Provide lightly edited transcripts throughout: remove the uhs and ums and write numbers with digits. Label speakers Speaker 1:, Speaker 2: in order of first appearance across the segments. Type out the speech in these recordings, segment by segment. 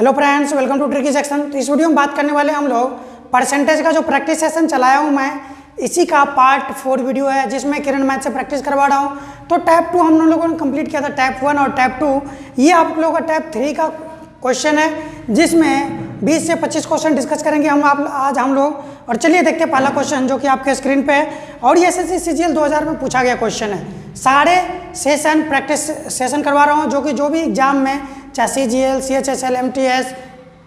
Speaker 1: Hello friends, welcome to tricky section. तो इस video में बात करने वाले हम लोग परसेंटेज का जो प्रैक्टिस सेशन चलाया हूँ मैं, इसी का पार्ट 4 वीडियो है जिसमें किरण मैथ से प्रैक्टिस करवा रहा हूँ। तो टैप 2 हम लोगों ने कंप्लीट किया था, टैप 1 और टैप 2। ये आप लोगों का टैप 3 का क्वेश्चन है जिसमें 20 से 25 क्वेश्चन डिस्कस करेंगे आज हम लोग। और चलिए देखते हैं पहला क्वेश्चन जो कि आपके स्क्रीन पे है और ये SSC CGL 2000 में पूछा गया क्वेश्चन है। सारे सेशन प्रैक्टिस सेशन करवा रहा हूँ जो भी एग्जाम में चाहे CGL, CHSL, MTS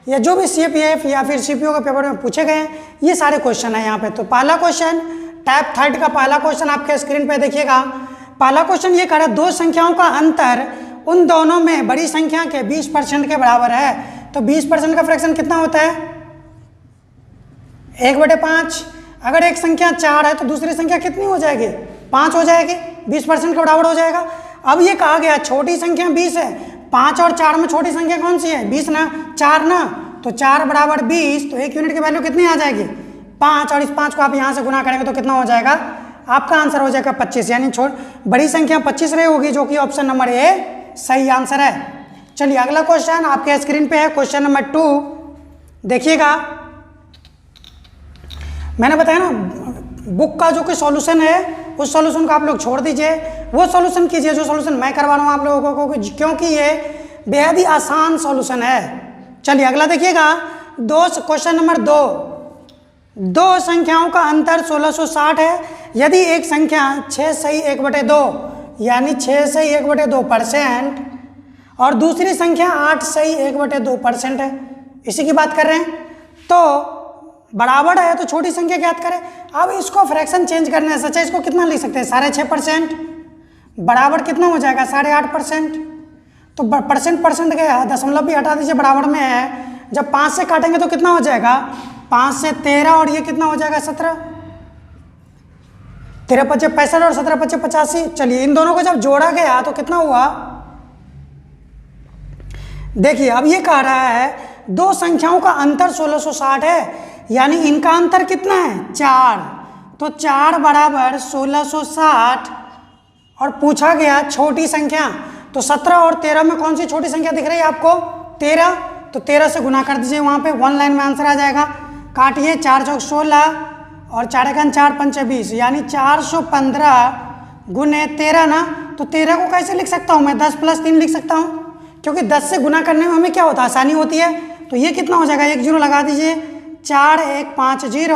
Speaker 1: या जो भी CPF या फिर CPO के पेपर में पूछे गए हैं, ये सारे क्वेश्चन है यहाँ पे। तो पहला क्वेश्चन टैप 3 का पहला क्वेश्चन आपके स्क्रीन पे देखिएगा। पहला क्वेश्चन ये कह रहा है दो संख्याओं का अंतर उन दोनों में बड़ी संख्या के 20% के बराबर है। तो 20% का फ्रैक्शन कितना होता है? 1/5। अगर एक संख्या 4 है तो दूसरी संख्या कितनी हो जाएगी? 5 हो जाएगी, 20% के बराबर हो जाएगा। अब ये कहा गया छोटी संख्या 20 है, 5 और 4 में छोटी संख्या कौन सी है? 20 ना, 4 ना। तो 4 बराबर 20, तो 1 यूनिट की वैल्यू कितनी आ जाएगी? 5। और इस 5 को आप यहाँ से गुना करेंगे तो कितना हो जाएगा? आपका आंसर हो जाएगा 25। यानी बड़ी संख्या 25 रही होगी, जो कि ऑप्शन नंबर ए सही आंसर है। चलिए अगला क्वेश्चन आपके स्क्रीन पे है, क्वेश्चन नंबर 2 देखिएगा। मैंने बताया ना बुक का जो कि सॉल्यूशन है उस सॉल्यूशन को आप लोग छोड़ दीजिए, वो सॉल्यूशन कीजिए जो सॉल्यूशन मैं करवा रहा हूँ आप लोगों को, क्योंकि ये बेहद ही आसान सॉल्यूशन है। चलिए अगला देखिएगा, क्वेश्चन नंबर 2 संख्याओं का अंतर 1660 है। यदि एक संख्या 6/1/2 यानी 6/1/2% और दूसरी संख्या 8/1/2% है, इसी की बात कर रहे हैं, तो बराबर है तो छोटी संख्या ज्ञात करें। अब इसको फ्रैक्शन चेंज करना है, सच्चा इसको कितना लिख सकते हैं? 6.5%। बराबर कितना हो जाएगा? 8.5%। तो परसेंट गया, दशमलव भी हटा दीजिए, बराबर में है। जब 5 से काटेंगे तो कितना हो जाएगा? 5 से 13 और ये कितना हो जाएगा? 17। 13×5 65 और 17×5 85। चलिए इन दोनों को जब जोड़ा गया तो कितना हुआ? देखिए अब ये कह रहा है दो संख्याओं का अंतर 1660 है, यानी इनका अंतर कितना है? 4। तो 4 बराबर 1660 और पूछा गया छोटी संख्या, तो 17 और 13 में कौन सी छोटी संख्या दिख रही है आपको? 13। तो 13 से गुना कर दीजिए, वहाँ पे 1 लाइन में आंसर आ जाएगा। काटिए, 4 चौक 16 और 4 एकान 4 पंचे 20, यानी 415 गुने 13 ना। तो 13 को कैसे लिख सकता हूँ मैं? 10 + 3 लिख सकता हूँ, क्योंकि 10 से गुना करने में हमें क्या होता है? आसानी होती है। तो ये कितना हो जाएगा? 1 0 लगा दीजिए, 4 1 5 0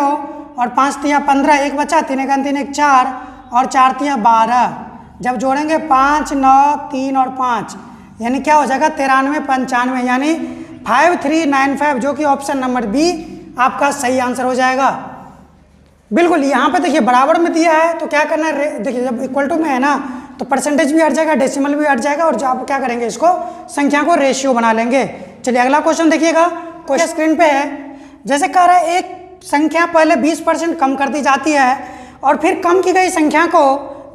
Speaker 1: और 5 3 15, 1 बचा, 3 एकान 3 1 4 और 4 3 12। जब जोड़ेंगे 5 9 3 और 5, यानी क्या हो जाएगा? 93 95, यानी 5395, जो कि ऑप्शन नंबर बी आपका सही आंसर हो जाएगा। बिल्कुल यहाँ पे देखिए बराबर में दिया है तो क्या करना है? देखिए जब इक्वल टू में है ना तो परसेंटेज भी हट जाएगा, डेसिमल भी हट जाएगा, और जो आप क्या करेंगे इसको संख्या को रेशियो बना लेंगे। चलिए अगला क्वेश्चन देखिएगा, क्वेश्चन स्क्रीन पे है। जैसे कह रहा है एक संख्या पहले 20% कम कर दी जाती है और फिर कम की गई संख्या को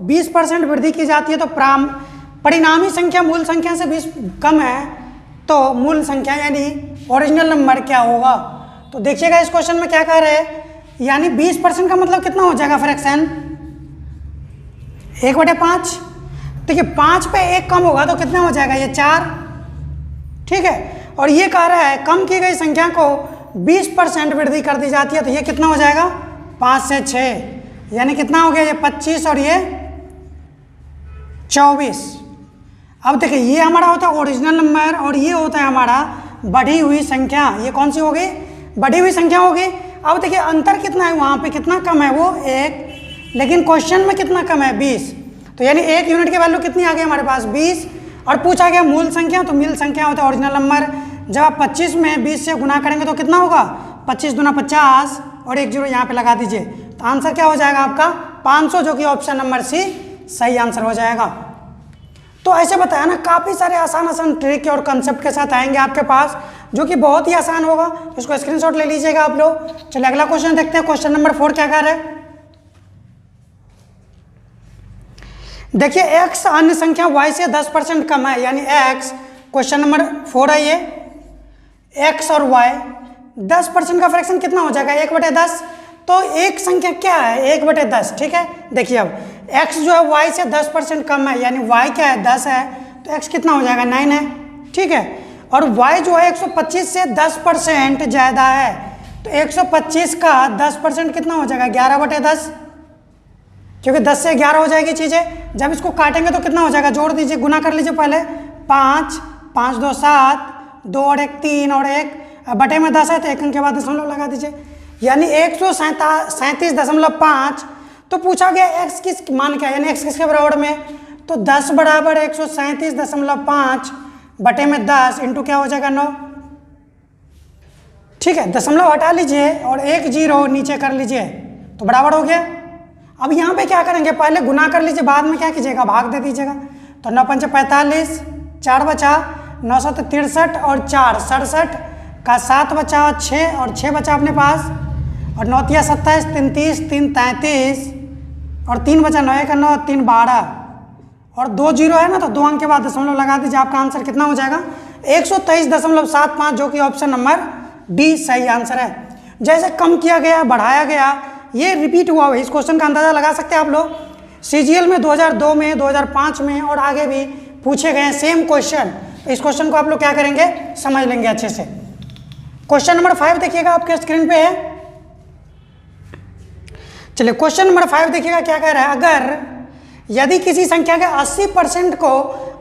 Speaker 1: 20% वृद्धि की जाती है, तो परिणामी संख्या मूल संख्या से 20 कम है, तो मूल संख्या यानी ओरिजिनल नंबर क्या होगा? तो देखिएगा इस क्वेश्चन में क्या कह रहे हैं, यानी 20% का मतलब कितना हो जाएगा फ्रैक्शन? 1/5। देखिए 5 पे 1 कम होगा तो कितना हो जाएगा? ये 4। ठीक है, और ये कह रहा है कम की गई संख्या को 20% वृद्धि कर दी जाती है, तो ये कितना हो जाएगा? 5 से 6, यानी कितना हो गया? ये 25 और ये 24। अब देखिए ये हमारा होता है ओरिजिनल नंबर और ये होता है हमारा बढ़ी हुई संख्या। ये कौन सी होगी? बढ़ी हुई संख्या होगी। अब देखिए अंतर कितना है, वहाँ पे कितना कम है? वो 1, लेकिन क्वेश्चन में कितना कम है? 20। तो यानी 1 यूनिट की वैल्यू कितनी आ गई हमारे पास? 20। और पूछा गया मूल संख्या, तो मूल संख्या होता है ओरिजिनल नंबर। जब आप 25 में 20 से गुना करेंगे तो कितना होगा? 25 दूना 50 और 1 0 यहाँ पे लगा दीजिए, तो आंसर क्या हो जाएगा आपका? 500, जो कि ऑप्शन नंबर सी सही आंसर हो जाएगा। तो ऐसे बताया ना, काफ़ी सारे आसान ट्रिक और कंसेप्ट के साथ आएंगे आपके पास, जो कि बहुत ही आसान होगा। इसको स्क्रीनशॉट ले लीजिएगा आप लोग। चलिए अगला क्वेश्चन देखते हैं, क्वेश्चन नंबर 4 क्या कर रहे हैं। देखिए x अन्य संख्या y से 10% कम है, यानी x, क्वेश्चन नंबर 4 है ये, x और y 10% का फ्रैक्शन कितना हो जाएगा? 1/10। तो एक संख्या क्या है? 1/10। ठीक है, देखिए अब x जो है y से 10% कम है, यानी y क्या है? 10 है, तो x कितना हो जाएगा? 9 है। ठीक है, और y जो है 125 से 10% ज़्यादा है, तो 125 का 10% कितना हो जाएगा 11/10, क्योंकि 10 से 11 हो जाएगी चीज़ें। जब इसको काटेंगे तो कितना हो जाएगा, जोड़ दीजिए, गुना कर लीजिए पहले, 5 5 2 7, 2 और 1 3 और 1 बटे में 10 है तो 1 अंक के बाद दशमलव लगा दीजिए, यानी 137.5। तो पूछा गया x किस मान क्या है, यानी x किसके बराबर में, तो 10 बराबर 137.5 बटे में 10 इंटू क्या हो जाएगा 9। ठीक है, दशमलव हटा लीजिए और 1 0 नीचे कर लीजिए तो बराबर हो गया। अब यहाँ पे क्या करेंगे, पहले गुना कर लीजिए, बाद में क्या कीजिएगा, भाग दे दीजिएगा। तो 9 5 45, 4 बचा, 9 7 63 और 4 67 का 7 बचा और 6 और 6 बचा अपने पास, और 9 3 27, 3 30, 3 33 और 3 बचा, 9 1 9 3 12 और 2 0 है ना, तो 2 अंक के बाद दशमलव लगा दीजिए। आपका आंसर कितना हो जाएगा 123.75, जो कि ऑप्शन नंबर डी सही आंसर है। जैसे कम किया गया, बढ़ाया गया, ये रिपीट हुआ है। इस क्वेश्चन का अंदाजा लगा सकते हैं आप लोग। सीजीएल में 2002 में, 2005 में और आगे भी पूछे गए हैं सेम क्वेश्चन। इस क्वेश्चन को आप लोग क्या करेंगे, समझ लेंगे अच्छे से। क्वेश्चन नंबर 5 देखिएगा, आपके स्क्रीन पे है। चलिए क्वेश्चन नंबर 5 देखिएगा क्या कह रहा है। अगर यदि किसी संख्या के 80% को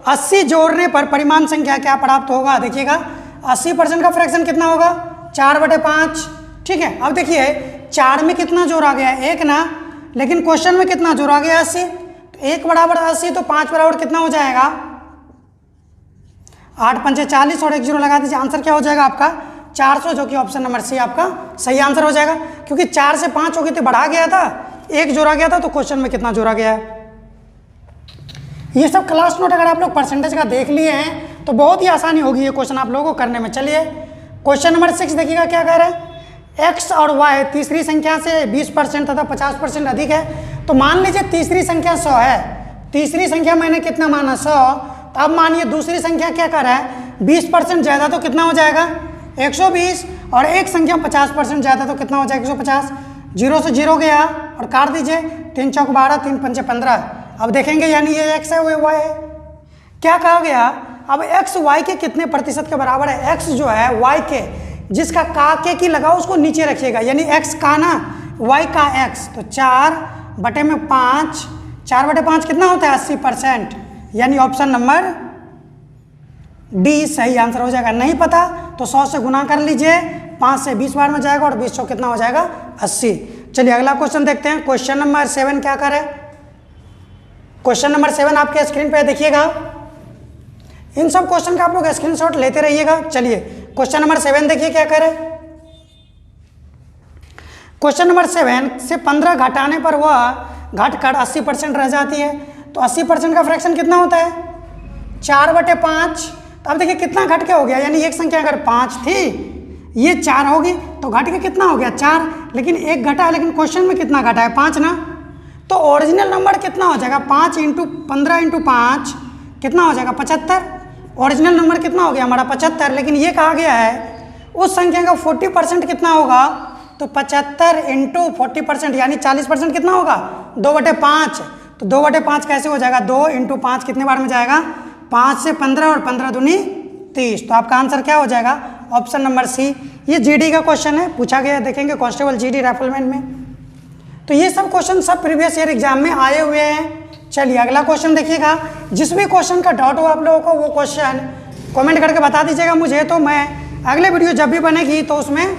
Speaker 1: 80 जोड़ने पर परिमाण संख्या क्या प्राप्त होगा, देखिएगा 80% का फ्रैक्शन कितना होगा 4/5। ठीक है, अब देखिए 4 में कितना जोड़ा गया है 1 ना, लेकिन क्वेश्चन में कितना जोड़ा गया 80, तो 1 बराबर 80, तो 5 बराबर कितना हो जाएगा 8 5 40 और 1 0 लगा दीजिए। आंसर क्या हो जाएगा आपका 400, जो कि ऑप्शन नंबर सी आपका सही आंसर हो जाएगा। क्योंकि 4 से 5 हो गई थी, बढ़ा गया था, 1 जोड़ा गया था, तो क्वेश्चन में कितना जोड़ा गया है। ये सब क्लास नोट अगर आप लोग परसेंटेज का देख लिए हैं तो बहुत ही आसानी होगी ये क्वेश्चन आप लोगों को करने में। चलिए क्वेश्चन नंबर 6 देखिएगा क्या कह रहा है। x और y तीसरी संख्या से 20% तथा 50% अधिक है। तो मान लीजिए तीसरी संख्या 100 है, तीसरी संख्या मैंने कितना माना 100, तो अब मानिए दूसरी संख्या क्या कर रहा है 20% ज़्यादा, तो कितना हो जाएगा 120, और एक संख्या 50% ज़्यादा, तो कितना हो जाएगा 150। 0 से 0 गया और काट दीजिए, 3 चौक 12, 3 पंचे 15। अब देखेंगे यानी ये x है वो y है। क्या कहा गया, अब x y के कितने प्रतिशत के बराबर है। x जो है y के, जिसका का के की लगाओ उसको नीचे रखिएगा, यानी x का ना y का x, तो 4/5, 4/5 कितना होता है 80%, यानी ऑप्शन नंबर डी सही आंसर हो जाएगा। नहीं पता तो 100 से गुना कर लीजिए, 5 से 20 बार में जाएगा और 20 कितना हो जाएगा 80। चलिए अगला क्वेश्चन देखते हैं। क्वेश्चन नंबर 7 क्या करे। क्वेश्चन नंबर 7 आपके स्क्रीन पे देखिएगा। इन सब क्वेश्चन का आप लोग स्क्रीनशॉट लेते रहिएगा। चलिए क्वेश्चन नंबर 7 देखिए क्या करे। क्वेश्चन नंबर 7 से 15 घटाने पर वह घटकर 80% रह जाती है। तो 80% का फ्रैक्शन कितना होता है 4/5। तो अब देखिए कितना घट के हो गया, यानी एक संख्या अगर 5 थी, ये 4 होगी, तो घट के कितना हो गया 4, लेकिन एक घटा है, लेकिन क्वेश्चन में कितना घटा है 5 ना। तो ओरिजिनल नंबर कितना हो जाएगा 5 × 15 × 5 कितना हो जाएगा 75। ओरिजिनल नंबर कितना हो गया हमारा 75, लेकिन ये कहा गया है उस संख्या का 40% कितना होगा, तो 75 × 40% यानी 40% कितना होगा 2/5। तो 2/5 कैसे हो जाएगा 2 × 5 कितने बार में जाएगा 5 से 15 और 15 दूनी 30। तो आपका आंसर क्या हो जाएगा ऑप्शन नंबर सी। ये जीडी का क्वेश्चन है, पूछा गया, देखेंगे कांस्टेबल जीडी राइफलमैन में। तो ये सब क्वेश्चन सब प्रीवियस ईयर एग्जाम में आए हुए हैं। चलिए अगला क्वेश्चन देखिएगा। जिस भी क्वेश्चन का डाउट हो आप लोगों को वो क्वेश्चन कमेंट करके बता दीजिएगा मुझे, तो मैं अगले वीडियो जब भी बनेगी तो उसमें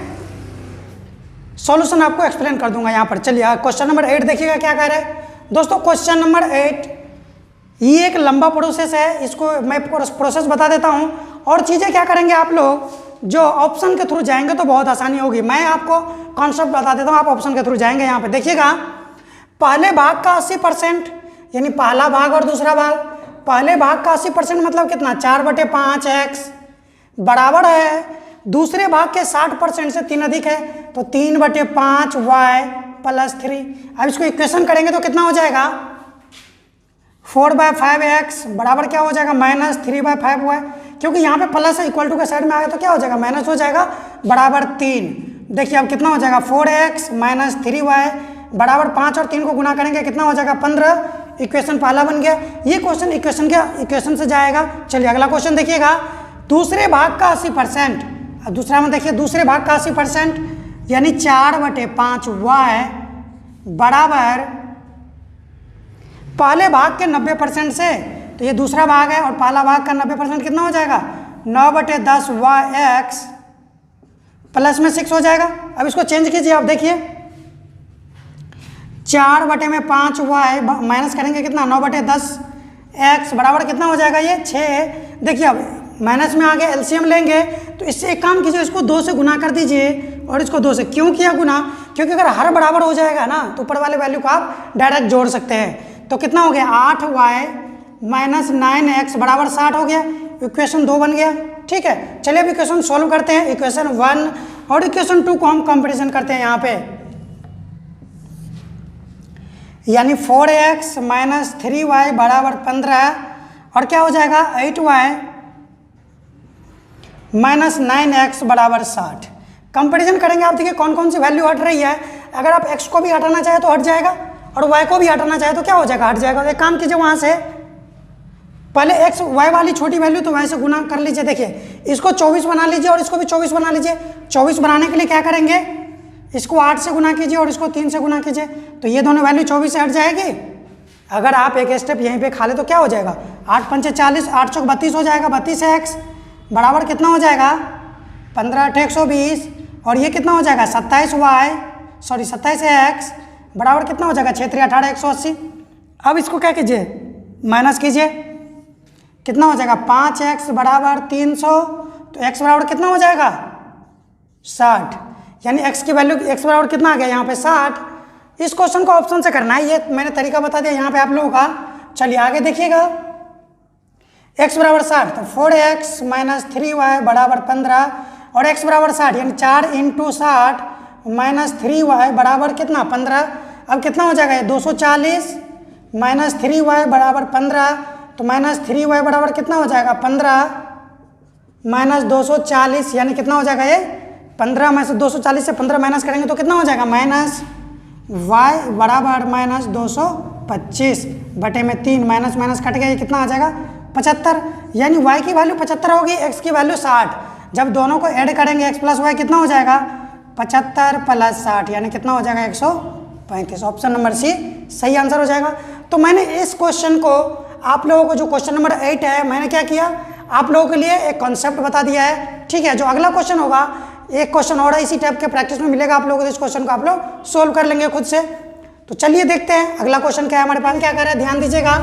Speaker 1: सॉल्यूशन आपको एक्सप्लेन कर दूंगा यहाँ पर। चलिए क्वेश्चन नंबर 8 देखिएगा क्या कह रहा है। दोस्तों क्वेश्चन नंबर 8 ये एक लंबा प्रोसेस है, इसको मैं प्रोसेस बता देता हूँ और चीज़ें क्या करेंगे आप लोग जो ऑप्शन के थ्रू जाएंगे तो बहुत आसानी होगी। मैं आपको कॉन्सेप्ट बता देता हूँ, आप ऑप्शन के थ्रू जाएंगे। यहाँ पे देखिएगा पहले भाग का 80%, यानी पहला भाग और दूसरा भाग। पहले भाग का 80% मतलब कितना 4/5x बराबर है दूसरे भाग के 60% से 3 अधिक है, तो 3/5y + 3। अब इसको इक्वेशन करेंगे तो कितना हो जाएगा 4/5x बराबर क्या हो जाएगा -3/5y, क्योंकि यहाँ पे प्लस है इक्वल टू के साइड में आएगा तो क्या हो जाएगा माइनस हो जाएगा बराबर 3। देखिए अब कितना हो जाएगा 4x - 3y बराबर 5 और 3 को गुना करेंगे कितना हो जाएगा 15। इक्वेशन पहला बन गया। ये क्वेश्चन इक्वेशन से जाएगा। चलिए अगला क्वेश्चन देखिएगा। दूसरे भाग का 80%, दूसरा में देखिए दूसरे भाग का 80% यानी 4/5 y बराबर पहले भाग के 90% से, तो ये दूसरा भाग है और पहला भाग का 90% कितना हो जाएगा 9/10 yx प्लस में 6 हो जाएगा। अब इसको चेंज कीजिए, आप देखिए 4/5 y माइनस करेंगे कितना 9/10 x बराबर कितना हो जाएगा ये 6। देखिए अब माइनस में आगे एलसीएम लेंगे तो इससे एक काम कीजिए, इसको 2 से गुना कर दीजिए और इसको 2 से। क्यों किया गुना? क्योंकि अगर हर बराबर हो जाएगा ना तो ऊपर वाले वैल्यू को आप डायरेक्ट जोड़ सकते हैं। तो कितना हो गया 8y माइनस 9x बराबर 60 हो गया। इक्वेशन 2 बन गया। ठीक है, चलिए अब इक्वेशन सॉल्व करते हैं। इक्वेशन 1 और इक्वेशन 2 को हम कंपेरिजन करते हैं यहाँ पे, यानी 4x माइनस 3y बराबर 15 और क्या हो जाएगा 8y माइनस 9x बराबर 60। कंपेरिजन करेंगे, आप देखिए कौन कौन सी वैल्यू हट रही है। अगर आप x को भी हटाना चाहे तो हट जाएगा और y को भी हटाना चाहे तो क्या हो जाएगा हट जाएगा। एक काम कीजिए, वहाँ से पहले x y वाली छोटी वैल्यू तो वैसे गुना कर लीजिए। देखिए इसको 24 बना लीजिए और इसको भी 24 बना लीजिए। 24 बनाने के लिए क्या करेंगे, इसको 8 से गुना कीजिए और इसको 3 से गुना कीजिए, तो ये दोनों वैल्यू 24 से हट जाएगी। अगर आप एक स्टेप यहीं पे खा ले तो क्या हो जाएगा 8 पंचे 40, 8 चौक 32 हो जाएगा। 32x बराबर कितना हो जाएगा 15 × 120 और ये कितना हो जाएगा 27x बराबर कितना हो जाएगा 6 × 3 = 18 180। अब इसको क्या कीजिए माइनस कीजिए, कितना हो जाएगा 5x बराबर 300, तो x बराबर कितना हो जाएगा 60, यानी x की वैल्यू x बराबर कितना आ गया यहाँ पे 60। इस क्वेश्चन को ऑप्शन से करना है, ये मैंने तरीका बता दिया यहाँ पे आप लोगों का। चलिए आगे देखिएगा, x बराबर 60 तो 4x माइनस 3y बराबर 15 और x बराबर 60 यानी 4 × 60 माइनस 3y बराबर कितना 15। अब कितना हो जाएगा ये 240 माइनस 3y बराबर 15, तो माइनस 3y बराबर कितना हो जाएगा 15 माइनस 240 यानी कितना हो जाएगा ये 15 में से 240 से 15 माइनस करेंगे तो कितना हो जाएगा माइनस y बराबर माइनस 225/3 माइनस माइनस कट गया, ये कितना आ जाएगा 75, यानी y की वैल्यू 75 होगी, x की वैल्यू 60। जब दोनों को ऐड करेंगे x प्लस वाई कितना हो जाएगा 75 + 60 यानी कितना हो जाएगा 135। ऑप्शन नंबर सी सही आंसर हो जाएगा। तो मैंने इस क्वेश्चन को आप लोगों को, जो क्वेश्चन नंबर 8 है, मैंने क्या किया आप लोगों के लिए एक कॉन्सेप्ट बता दिया है। ठीक है, जो अगला क्वेश्चन होगा एक क्वेश्चन और इसी टाइप के प्रैक्टिस में मिलेगा आप लोगों को, इस क्वेश्चन को आप लोग सोल्व कर लेंगे खुद से। तो चलिए देखते हैं अगला क्वेश्चन क्या है हमारे पास, क्या कर रहा है ध्यान दीजिएगा।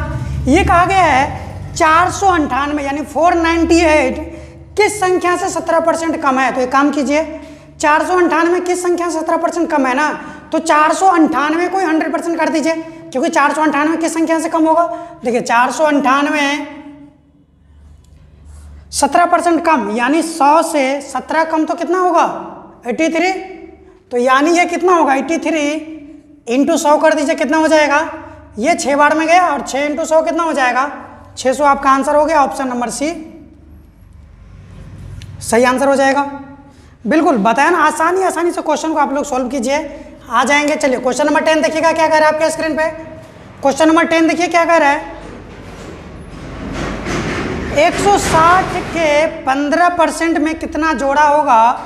Speaker 1: ये कहा गया है 498 यानी 498 किस संख्या से 17% कम है। तो एक काम कीजिए, 498 किस संख्या से 17% कम है ना, तो 498 को 100% कर दीजिए, क्योंकि 498 किस संख्या से कम होगा। देखिए 498 17% कम यानी 100 से 17 कम तो कितना होगा 83, तो यानी ये कितना होगा 83 × 100 कर दीजिए, कितना हो जाएगा ये 6 बार में गया और 6 × 100 कितना हो जाएगा 600। आपका आंसर हो गया ऑप्शन नंबर सी सही आंसर हो जाएगा। बिल्कुल बताया ना, आसानी से क्वेश्चन को आप लोग सॉल्व कीजिए, आ जाएंगे। चलिए क्वेश्चन नंबर 10 देखिएगा क्या कह रहा है आपके स्क्रीन पे। क्वेश्चन नंबर 10 देखिए क्या कह रहा है, 160 के 15% में कितना जोड़ा होगा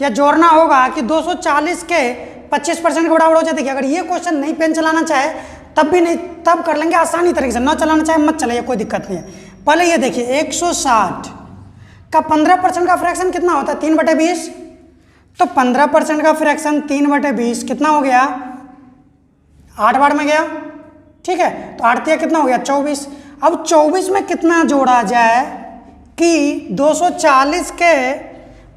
Speaker 1: या जोड़ना होगा कि 240 के 25% के बराबर हो जाए। देखिए अगर ये क्वेश्चन नहीं पेन चलाना चाहे तब भी नहीं, तब कर लेंगे आसानी तरीके से, न चलाना चाहे मत चलाइए, कोई दिक्कत नहीं है। पहले ये देखिए 160 का 15% का फ्रैक्शन कितना होता है 3/20, तो 15% का फ्रैक्शन 3/20 कितना हो गया 8 बार में गया। ठीक है, तो 8 कितना हो गया 24। अब 24 में कितना जोड़ा जाए कि 240 के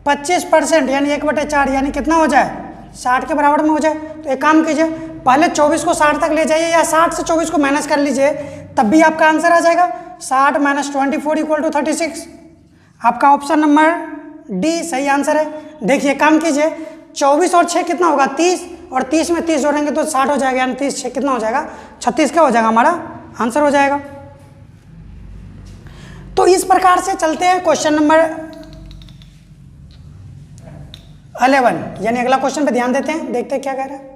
Speaker 1: 25% यानी 1/4 यानी कितना हो जाए 60 के बराबर में हो जाए। तो एक काम कीजिए, पहले 24 को 60 तक ले जाइए या 60 से 24 को माइनस कर लीजिए, तब भी आपका आंसर आ जाएगा। 60 - 24 = 36। आपका ऑप्शन नंबर डी सही आंसर है। देखिए काम कीजिए, 24 और 6 कितना होगा 30, और 30 में 30 जोड़ेंगे तो 60 हो जाएगा, यानी 30 6 कितना हो जाएगा 36 क्या हो जाएगा हमारा आंसर हो जाएगा। तो इस प्रकार से चलते हैं क्वेश्चन नंबर 11, यानी अगला क्वेश्चन पे ध्यान देते हैं, देखते हैं क्या कह रहा है।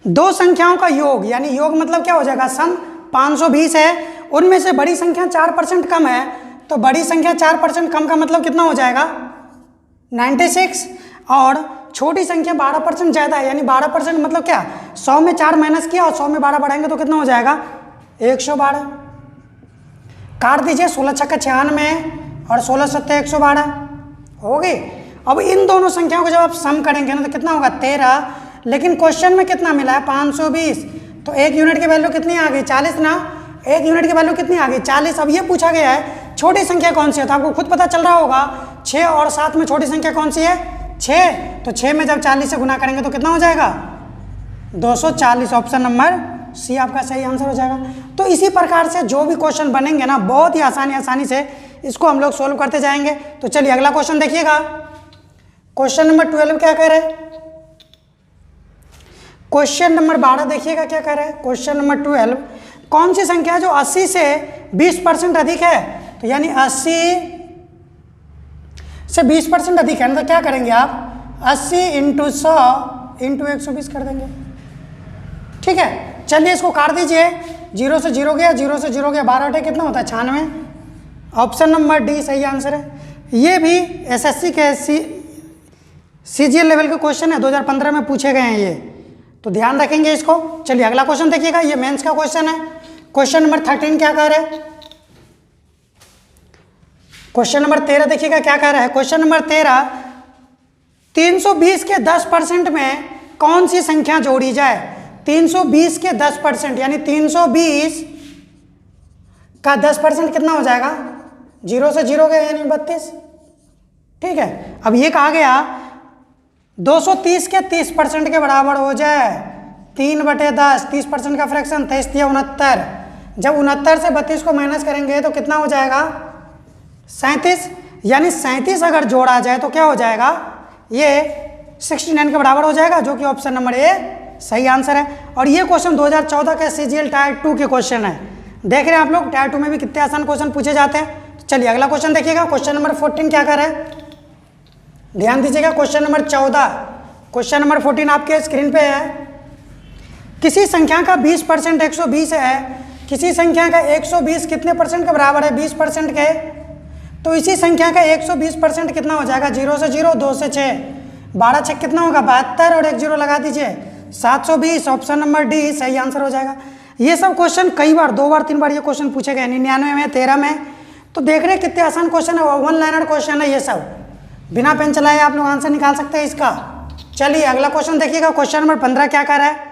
Speaker 1: दो संख्याओं का योग, यानी योग मतलब क्या हो जाएगा सम 520 है, उनमें से बड़ी संख्या 4% कम है तो बड़ी संख्या 4% कम का मतलब कितना हो जाएगा 96, और छोटी संख्या 12% ज़्यादा है, यानी 12% मतलब क्या, 100 में 4 माइनस किया और 100 में 12 बढ़ाएंगे तो कितना हो जाएगा 112। काट दीजिए, 16 छक्का 96 और 16 सत्ते 112 हो गई। अब इन दोनों संख्याओं को जब आप सम करेंगे ना तो कितना होगा 13, लेकिन क्वेश्चन में कितना मिला है 520, तो 1 यूनिट की वैल्यू कितनी आ गई 40 ना, 1 यूनिट की वैल्यू कितनी आ गई 40। अब ये पूछा गया है छोटी संख्या कौन सी है, तो आपको खुद पता चल रहा होगा 6 और 7 में छोटी संख्या कौन सी है 6, तो 6 में जब 40 से गुना करेंगे तो कितना हो जाएगा 240। ऑप्शन नंबर सी आपका सही आंसर हो जाएगा। तो इसी प्रकार से जो भी क्वेश्चन बनेंगे ना बहुत ही आसानी से इसको हम लोग सोल्व करते जाएंगे। तो चलिए अगला क्वेश्चन देखिएगा, क्वेश्चन नंबर 12 क्या कह रहे हैं, क्वेश्चन नंबर 12 देखिएगा क्या कह रहे हैं। क्वेश्चन नंबर 12, कौन सी संख्या जो 80 से 20% अधिक है, तो यानी 80 से 20% अधिक है ना, तो क्या करेंगे आप 80 × 100 × 120 कर देंगे। ठीक है, चलिए इसको काट दीजिए, 0 से 0 गया, 0 से 0 गया, 12 × कितना होता है 96। ऑप्शन नंबर डी सही आंसर है। ये भी एसएससी के सीजीएल लेवल के क्वेश्चन है, 2015 में पूछे गए हैं ये, तो ध्यान रखेंगे इसको। चलिए अगला क्वेश्चन देखिएगा, ये मेंस का क्वेश्चन है। क्वेश्चन नंबर 13 क्या कह रहे हैं, क्वेश्चन नंबर 13 देखिएगा क्या कह रहा है। क्वेश्चन नंबर 13, 320 के 10% में कौन सी संख्या जोड़ी जाए। 320 के 10% यानी 320 का 10% कितना हो जाएगा, 0 से 0 गया यानी 32। ठीक है, अब ये कहा गया 230 के 30% के बराबर हो जाए, 3/10, 30% का फ्रैक्शन 23 × 69। जब 69 से 32 को माइनस करेंगे तो कितना हो जाएगा 37, यानी 37 अगर जोड़ा जाए तो क्या हो जाएगा ये 69 के बराबर हो जाएगा, जो कि ऑप्शन नंबर ए सही आंसर है। और ये क्वेश्चन 2014 के सीजीएल टायर 2 के क्वेश्चन है। देख रहे हैं आप लोग टायर 2 में भी कितने आसान क्वेश्चन पूछे जाते हैं। तो चलिए अगला क्वेश्चन देखिएगा, क्वेश्चन नंबर 14 क्या कर रहा है, ध्यान दीजिएगा। क्वेश्चन नंबर 14, क्वेश्चन नंबर 14 आपके स्क्रीन पे है। किसी संख्या का 20% 120 है, किसी संख्या का 120 कितने परसेंट के बराबर है 20% के, तो इसी संख्या का 120% कितना हो जाएगा, 0 से 0, 2 से 6, 12 6 कितना होगा 72 और 1 0 लगा दीजिए 720। ऑप्शन नंबर डी सही आंसर हो जाएगा। ये सब क्वेश्चन कई बार 2 बार 3 बार ये क्वेश्चन पूछे गए, 99 में 13 में, तो देख रहे हैं कितने आसान क्वेश्चन है, 1 लाइनर क्वेश्चन है ये सब, बिना पेन चलाए आप लोग आंसर निकाल सकते हैं इसका। चलिए अगला क्वेश्चन देखिएगा, क्वेश्चन नंबर 15 क्या कर रहा है।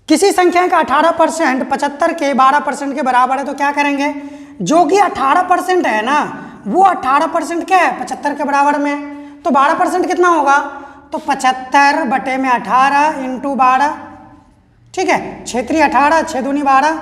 Speaker 1: किसी संख्या का 18% 75 के 12% के बराबर है, तो क्या करेंगे, जो कि 18% है ना वो 18% क्या है 75 के बराबर में, तो 12% कितना होगा, तो 75/18 × 12। ठीक है, 6 3 18, 6 दूनी 12,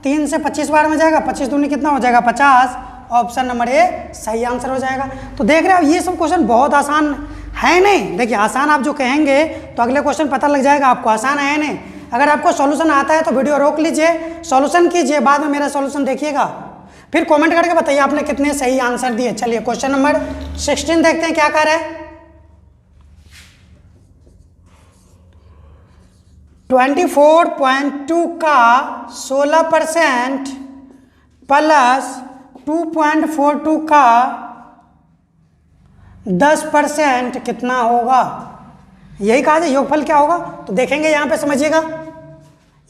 Speaker 1: 3 से 25 बार में जाएगा, 25 दूनी कितना हो जाएगा 50। ऑप्शन नंबर ए सही आंसर हो जाएगा। तो देख रहे हैं आप ये सब क्वेश्चन बहुत आसान है नहीं, देखिए आसान आप जो कहेंगे तो अगले क्वेश्चन पता लग जाएगा आपको आसान है नहीं। अगर आपको सॉल्यूशन आता है तो वीडियो रोक लीजिए, सॉल्यूशन कीजिए, बाद में मेरा सॉल्यूशन देखिएगा, फिर कमेंट करके बताइए आपने कितने सही आंसर दिए। चलिए क्वेश्चन नंबर 16 देखते हैं क्या कर रहा है। 24.2 का 16% प्लस 2.42 का 10% कितना होगा, यही कहा जाए योगफल क्या होगा। तो देखेंगे यहाँ पे समझिएगा,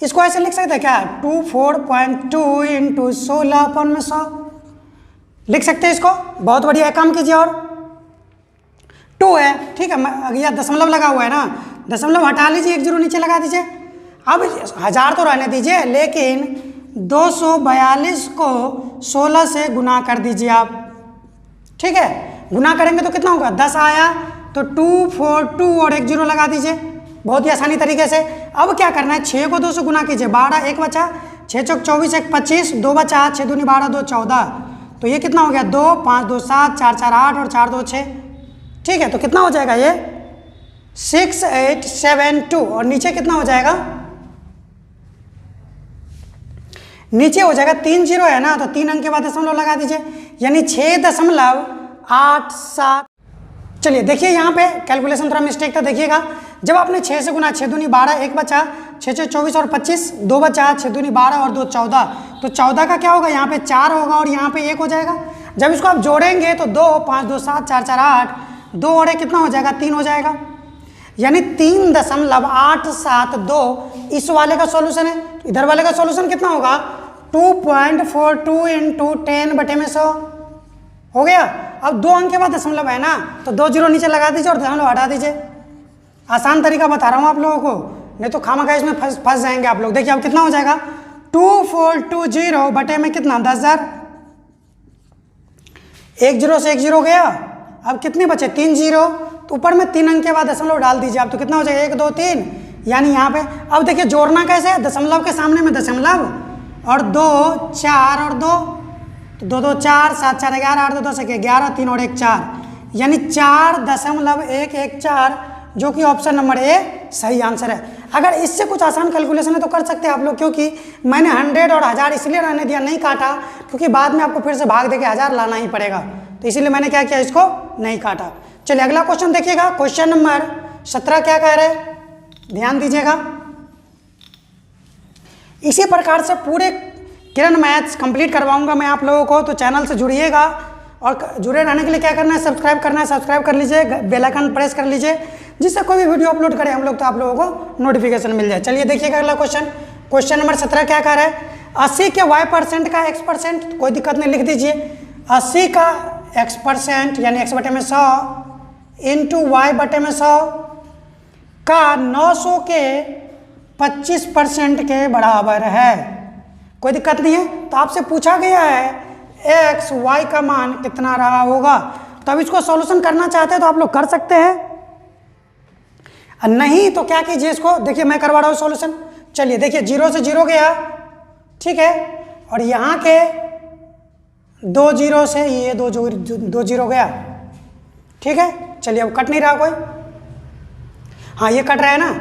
Speaker 1: इसको ऐसे लिख सकते हैं क्या 24.2 × 16/100 लिख सकते हैं इसको। बहुत बढ़िया है, काम कीजिए। और 2 है, ठीक है, यह दशमलव लगा हुआ है ना, दशमलव हटा लीजिए, 1 0 नीचे लगा दीजिए। अब 1000 तो रहने दीजिए, लेकिन 242 को 16 से गुना कर दीजिए आप। ठीक है, गुना करेंगे तो कितना होगा 10 आया, तो 242 और 1 0 लगा दीजिए, बहुत ही आसानी तरीके से। अब क्या करना है, 6 को 2 से गुना कीजिए, 12 1 बचा, 6 चौक 24 1 25, 2 बचा, 6 दूनी 12 2 14, तो ये कितना हो गया 2 5 2 7 4 4 8 और 4 2 6। ठीक है, तो कितना हो जाएगा ये 6872, और नीचे कितना हो जाएगा, नीचे हो जाएगा 3 0 है ना, तो 3 अंक के बाद दशमलव लगा दीजिए, यानी 6.87। चलिए देखिए यहाँ पे कैलकुलेशन थोड़ा मिस्टेक था, देखिएगा जब आपने 6 से गुना, 6 दूनी 12 1 बचा, 6 6 24 और 25, 2 बचा, 6 दूनी 12 और 2 14, तो 14 का क्या होगा, यहाँ पे 4 होगा और यहाँ पे 1 हो जाएगा। जब इसको आप जोड़ेंगे तो 2 5 2 7 4 4 8, 2 और 1 कितना हो जाएगा, 3 हो जाएगा। यानी 3.872 इस वाले का सॉल्यूशन है। इधर वाले का सॉल्यूशन कितना होगा, 2.42 इंटू 10/100 हो गया। अब 2 अंक के बाद दशमलव है ना, तो 2 जीरो नीचे लगा दीजिए और दशमलव हटा दीजिए। आसान तरीका बता रहा हूँ आप लोगों को, नहीं तो खामखा इसमें फंस जाएंगे आप लोग। देखिए अब कितना हो जाएगा, 2420 बटे में कितना, 10,000। 1 जीरो से 1 जीरो गया, अब कितने बचे, 3 जीरो। तो ऊपर में 3 अंक के बाद दशमलव डाल दीजिए आप, तो कितना हो जाएगा, 1 2 3। यानी यहाँ पे अब देखिए जोड़ना कैसे है, दशमलव के सामने में दशमलव और 2 4 और 2, तो 2 2 4 7 4 11 8 2 10 11 3 और 1 4, यानी 4.114 जो कि ऑप्शन नंबर ए सही आंसर है। अगर इससे कुछ आसान कैलकुलेशन है तो कर सकते हैं आप लोग, क्योंकि मैंने 100 और 1000 इसलिए रहने दिया, नहीं काटा, क्योंकि बाद में आपको फिर से भाग दे के 1000 लाना ही पड़ेगा, तो इसीलिए मैंने क्या किया, इसको नहीं काटा। चलिए अगला क्वेश्चन देखिएगा, क्वेश्चन नंबर 17 क्या कह रहे हैं, ध्यान दीजिएगा। इसी प्रकार से पूरे किरण मैथ्स कंप्लीट करवाऊंगा मैं आप लोगों को, तो चैनल से जुड़िएगा और जुड़े रहने के लिए क्या करना है, सब्सक्राइब करना है, सब्सक्राइब कर लीजिए, बेल आइकन प्रेस कर लीजिए, जिससे कोई भी वीडियो अपलोड करें हम लोग तो आप लोगों को नोटिफिकेशन मिल जाए। चलिए देखिएगा अगला क्वेश्चन, क्वेश्चन नंबर 17 क्या कह रहा है, 80 के y% का x%, कोई दिक्कत नहीं, लिख दीजिए 80 का x% यानी x/100 इंटू y/100 का 900 के 25% के बराबर है। कोई दिक्कत नहीं है। तो आपसे पूछा गया है x y का मान कितना रहा होगा। तो अब इसको सॉल्यूशन करना चाहते हैं तो आप लोग कर सकते हैं, नहीं तो क्या कीजिए, इसको देखिए मैं करवा रहा हूँ सॉल्यूशन। चलिए देखिए 0 से 0 गया, ठीक है, और यहाँ के 2 जीरो से ये 2 जीरो गया, ठीक है। चलिए अब कट नहीं रहा कोई, हाँ ये कट रहा है ना,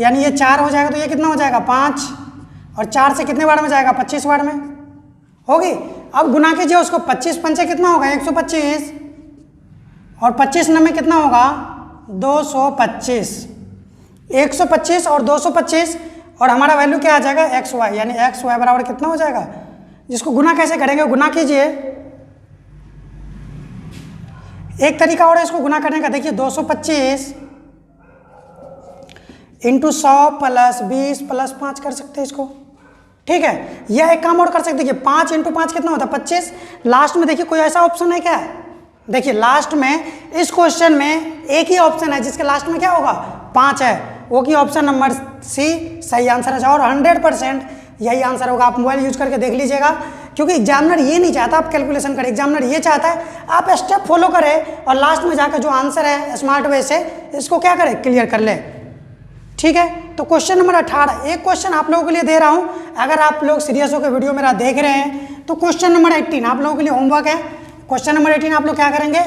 Speaker 1: यानी ये 4 हो जाएगा, तो ये कितना हो जाएगा 5, और 4 से कितने बार में जाएगा, 25 बार में होगी। अब गुना कीजिए उसको, 25 पंचे कितना होगा 125, और 25 में कितना होगा 225, 125 और 225, और हमारा वैल्यू क्या आ जाएगा एक्स वाई, यानी एक्स वाई बराबर कितना हो जाएगा। जिसको गुना कैसे करेंगे, गुना कीजिए, एक तरीका और है इसको गुना करने का, देखिए 225 इंटू 100 प्लस 20 प्लस 5 कर सकते हैं इसको, ठीक है। यह एक काम और कर सकते, देखिए 5 इंटू 5 कितना होता है 25। लास्ट में देखिए कोई ऐसा ऑप्शन है क्या, देखिए लास्ट में इस क्वेश्चन में एक ही ऑप्शन है जिसके लास्ट में क्या होगा 5 है, वो की ऑप्शन नंबर सी सही आंसर है, और 100% यही आंसर होगा। आप मोबाइल यूज करके देख लीजिएगा, क्योंकि एग्जामिनर ये नहीं चाहता आप कैलकुलेशन करें, एग्जामिनर ये चाहता है आप स्टेप फॉलो करें और लास्ट में जाकर जो आंसर है स्मार्ट वे से इसको क्या करें, क्लियर कर ले, ठीक है। तो क्वेश्चन नंबर 18, एक क्वेश्चन आप लोगों के लिए दे रहा हूं, अगर आप लोग सीरियस होकर वीडियो मेरा देख रहे हैं तो क्वेश्चन नंबर 18 आप लोगों के लिए होमवर्क है। क्वेश्चन नंबर 18 आप लोग क्या करेंगे,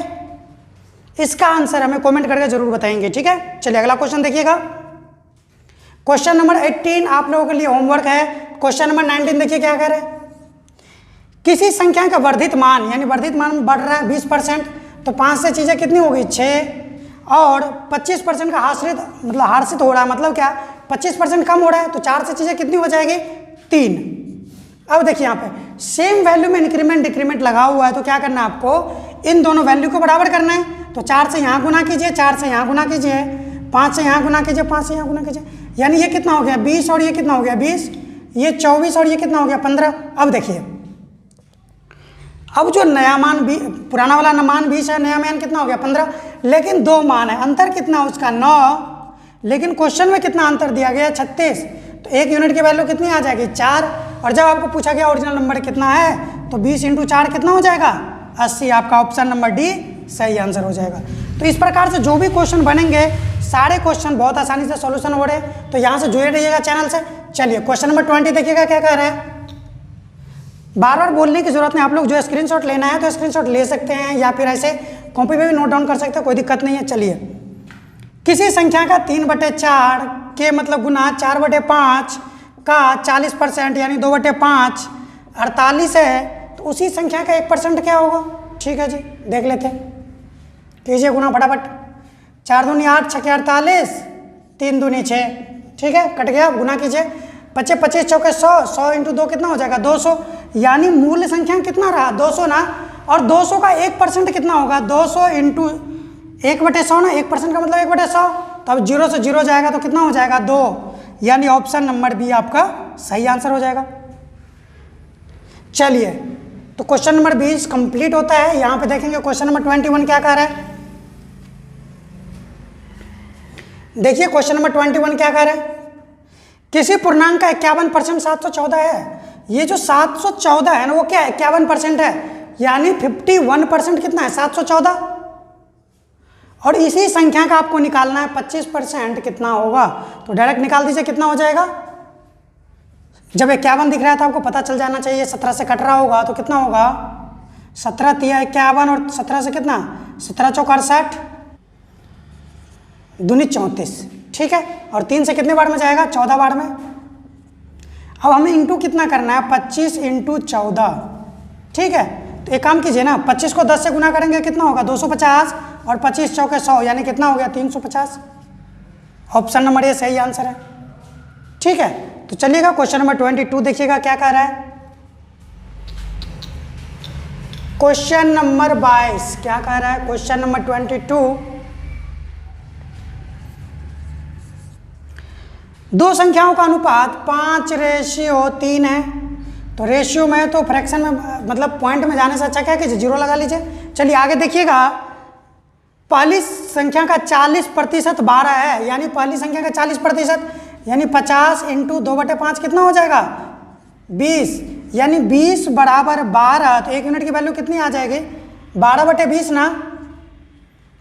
Speaker 1: इसका आंसर हमें कमेंट करके जरूर बताएंगे, ठीक है। चलिए अगला क्वेश्चन देखिएगा, क्वेश्चन नंबर 18 आप लोगों के लिए होमवर्क है। क्वेश्चन नंबर 19 देखिए क्या कह रहे हैं, किसी संख्या का वर्धित मान, यानी वर्धित मान बढ़ रहा है 20%, तो 5 से चीजें कितनी होगी 6, और 25% का हर्षित हो रहा है, मतलब क्या 25% कम हो रहा है, तो 4 से चीजें कितनी हो जाएगी 3। अब देखिए यहाँ पे सेम वैल्यू में इंक्रीमेंट डिक्रीमेंट लगा हुआ है, तो क्या करना है आपको, इन दोनों वैल्यू को बराबर करना है। तो 4 से यहाँ गुना कीजिए, 4 से यहाँ गुना कीजिए, 5 से यहाँ गुना कीजिए, 5 से यहाँ गुना कीजिए, यानी ये कितना हो गया 20, और ये कितना हो गया 20, ये 24, और ये कितना हो गया 15। अब देखिए अब जो नया मान भी, पुराना वाला मान 20 है, नया मान कितना हो गया 15, लेकिन 2 मान है, अंतर कितना उसका 9, लेकिन क्वेश्चन में कितना अंतर दिया गया 36, तो 1 यूनिट की वैल्यू कितनी आ जाएगी 4, और जब आपको पूछा गया ओरिजिनल नंबर कितना है तो 20 इंटू 4 कितना हो जाएगा 80, आपका ऑप्शन नंबर डी सही आंसर हो जाएगा। तो इस प्रकार से जो भी क्वेश्चन बनेंगे सारे क्वेश्चन बहुत आसानी से सॉल्यूशन हो रहे हैं, तो यहाँ से जुड़े रहिएगा चैनल से। चलिए क्वेश्चन नंबर 20 देखिएगा क्या कह रहे हैं, बार बार बोलने की जरूरत नहीं, आप लोग जो स्क्रीनशॉट लेना है तो स्क्रीनशॉट ले सकते हैं या फिर ऐसे कॉपी पे भी नोट डाउन कर सकते हैं, कोई दिक्कत नहीं है। चलिए किसी संख्या का 3/4 के मतलब गुना 4/5 का 40% यानी 2/5 48 है, तो उसी संख्या का 1% क्या होगा। ठीक है जी, देख लेते हैं, कीजिए गुना फटाफट। 4 दूनी 8, 6 के 48, 3 दूनी 6, ठीक है कट गया। गुना कीजिए, 25 25 चौके 100, 100 इंटू 2 कितना हो जाएगा 200, यानी मूल संख्या कितना रहा 200 ना, और 200 का 1% कितना होगा 200 इंटू 1/100 ना, 1% का मतलब 1/100, तो अब 0 से 0 जाएगा तो कितना हो जाएगा 2, यानी ऑप्शन नंबर बी आपका सही आंसर हो जाएगा। चलिए तो क्वेश्चन नंबर 20 कंप्लीट होता है। यहां पे देखेंगे क्वेश्चन नंबर 21 क्या कह रहा है। देखिए क्वेश्चन नंबर 21 क्या कह रहा है, किसी पूर्णांक का 51% 714 है। ये जो 714 है ना वो क्या है 51% है, यानी 51% कितना है 714, और इसी संख्या का आपको निकालना है 25% कितना होगा, तो डायरेक्ट निकाल दीजिए कितना हो जाएगा। जब 51 दिख रहा है तो आपको पता चल जाना चाहिए 17 से कट रहा होगा तो कितना होगा 17 तिया 51, और 17 से कितना 17 चौका 68 दूनी 34, ठीक है, और 3 से कितने बार में जाएगा 14 बार में। अब हमें इंटू कितना करना है 25 इंटू 14, ठीक है, तो एक काम कीजिए ना 25 को 10 से गुना करेंगे कितना होगा 250, और 25 चौके 100 यानी कितना हो गया 350। ऑप्शन नंबर ए सही आंसर है, ठीक है। तो चलिएगा क्वेश्चन नंबर 22 देखिएगा क्या कह रहा है। क्वेश्चन नंबर 22 क्या कह रहा है, क्वेश्चन नंबर 22, दो संख्याओं का अनुपात 5:3 है। तो रेशियो में तो फ्रैक्शन में मतलब पॉइंट में जाने से अच्छा क्या कीजिए 0 लगा लीजिए। चलिए आगे देखिएगा, पहली संख्या का 40% 12 है, यानी पहली संख्या का 40% यानी 50 इंटू 2/5 कितना हो जाएगा 20, यानी 20 बराबर 12, तो 1 यूनिट की वैल्यू कितनी आ जाएगी 12/20 ना,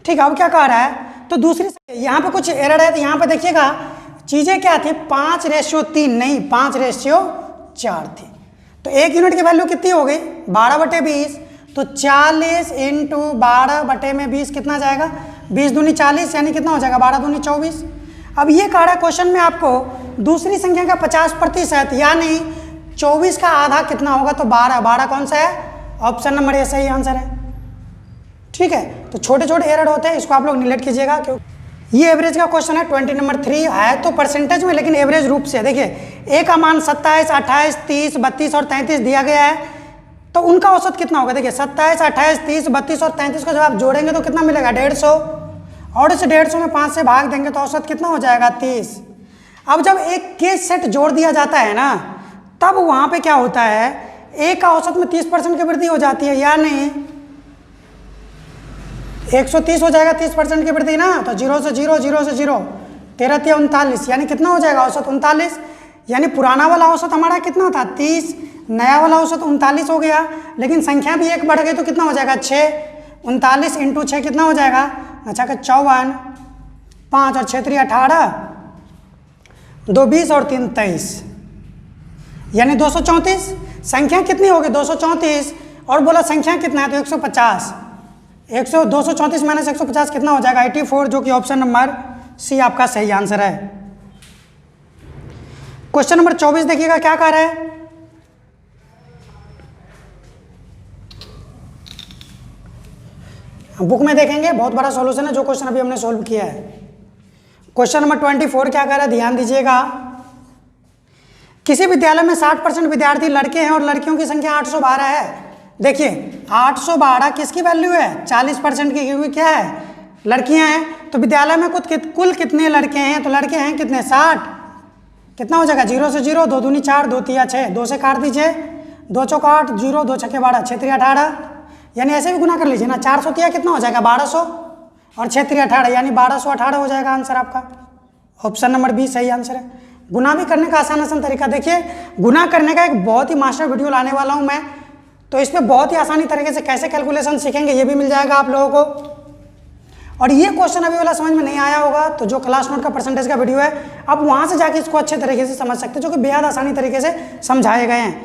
Speaker 1: ठीक है। अब क्या कह रहा है, तो दूसरी यहाँ पे कुछ एरर है, तो यहाँ पे देखिएगा चीज़ें क्या थी 5:3 नहीं 5:4 थी, तो 1 यूनिट की वैल्यू कितनी हो गई 12/20, तो 40 इंटू 12/20 कितना जाएगा 20 दूनी 40, यानी कितना हो जाएगा 12 दूनी 24। अब ये कह रहा है क्वेश्चन में आपको दूसरी संख्या का 50% यानी 24 का आधा कितना होगा, तो 12 कौन सा है, ऑप्शन नंबर ए सही आंसर है, ठीक है। तो छोटे छोटे एरर होते हैं, इसको आप लोग निगलेक्ट कीजिएगा, क्यों ये एवरेज का क्वेश्चन है। 20 नंबर 3 है तो परसेंटेज में, लेकिन एवरेज रूप से देखिए ए का मान 27, 28, 30, 32 और 33 दिया गया है, तो उनका औसत कितना होगा। देखिए 27, 28, 30, 32 और 33 को जब आप जोड़ेंगे तो कितना मिलेगा 150, और इस 150 में 5 से भाग देंगे तो औसत कितना हो जाएगा 30। अब जब एक केस सेट जोड़ दिया जाता है ना, तब वहाँ पे क्या होता है ए का औसत में 30% की वृद्धि हो जाती है, यानी 130 हो जाएगा 30% की वृद्धि ना, तो 0 से 0, 0 से 0, 13 तिया 39, यानी कितना हो जाएगा औसत 39, यानी पुराना वाला औसत हमारा कितना था 30, नया वाला औसत 39 हो गया, लेकिन संख्या भी एक बढ़ गई तो कितना हो जाएगा 6, 39 इंटू 6 कितना हो जाएगा अच्छा का 54, 5 और 6 3 18, 2 20 और 3 23, यानी 234। संख्या कितनी होगी 234, और बोला संख्या कितना है तो 150, 234 माइनस 150 कितना हो जाएगा 84, जो कि ऑप्शन नंबर सी आपका सही आंसर है। क्वेश्चन नंबर 24 देखिएगा क्या कह रहा है, बुक में देखेंगे बहुत बड़ा सॉल्यूशन है जो क्वेश्चन अभी हमने सोल्व किया है। क्वेश्चन नंबर 24 क्या कह रहा है ध्यान दीजिएगा, किसी विद्यालय में 60% विद्यार्थी लड़के हैं और लड़कियों की संख्या 812 है। देखिए 812 किसकी वैल्यू है 40% की, क्योंकि क्या है लड़कियां हैं, तो विद्यालय में कुल कितने लड़के हैं, तो लड़के हैं कितने 60, कितना हो जाएगा 0 से 0, 2 दूनी 4, 2 तिया 6, 2 से काट दीजिए 2 चौका 8, 0 2 छक्के 12, 6 3 18, यानी ऐसे भी गुना कर लीजिए ना, 400 तिया कितना हो जाएगा 1200, और 6 3 18 यानी 1218 हो जाएगा आंसर आपका। ऑप्शन नंबर बी सही आंसर है। गुना भी करने का आसान तरीका, देखिए गुना करने का एक बहुत ही मास्टर वीडियो लाने वाला हूँ मैं, तो इस पर बहुत ही आसानी तरीके से कैसे कैलकुलेशन सीखेंगे ये भी मिल जाएगा आप लोगों को। और ये क्वेश्चन अभी वाला समझ में नहीं आया होगा तो जो क्लास नोट का परसेंटेज का वीडियो है आप वहाँ से जाके इसको अच्छे तरीके से समझ सकते हैं, जो कि बेहद आसानी तरीके से समझाए गए हैं।